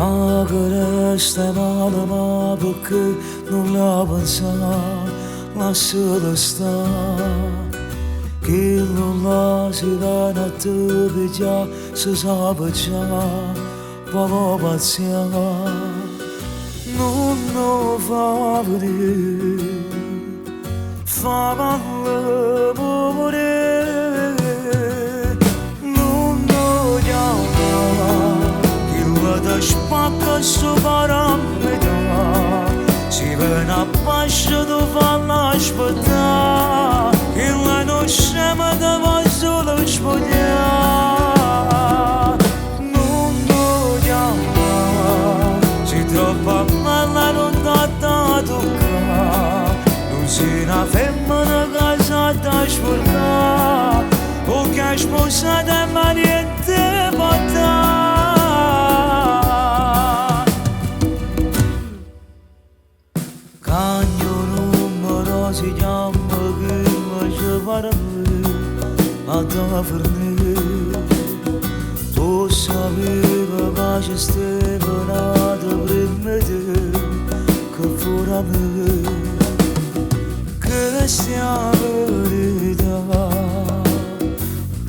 Agărăște malama băcă nu la bănța nasıl sta Killulla sivana tăbăcea să zabăcea valobația Nu va vădi fabală mure Nu deauna Killa da špaka su varam meda Sivena paša do valna špata Killa no šema da vazula špolja Nu deauna Si tropa mala non data duca Sina femmina gazata xfurka U kjax musada marjente bata Kanjonu marazi jamma gülma javaramı Ata fırnı O sabiba başiste bana da brimmedi Kıfuramı Câștiavărida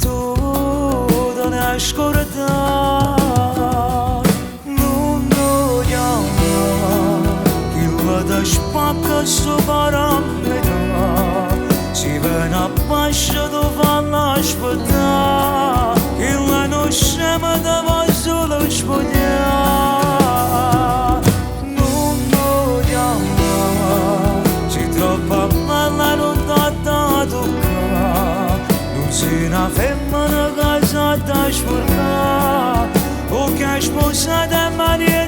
Toda neascorda Nu deauna Killa da špaka su varam meda Sivena paša do valna špata Killa no šema da vazula špolja Sina femmina gazata xfurka U kjax musada marjente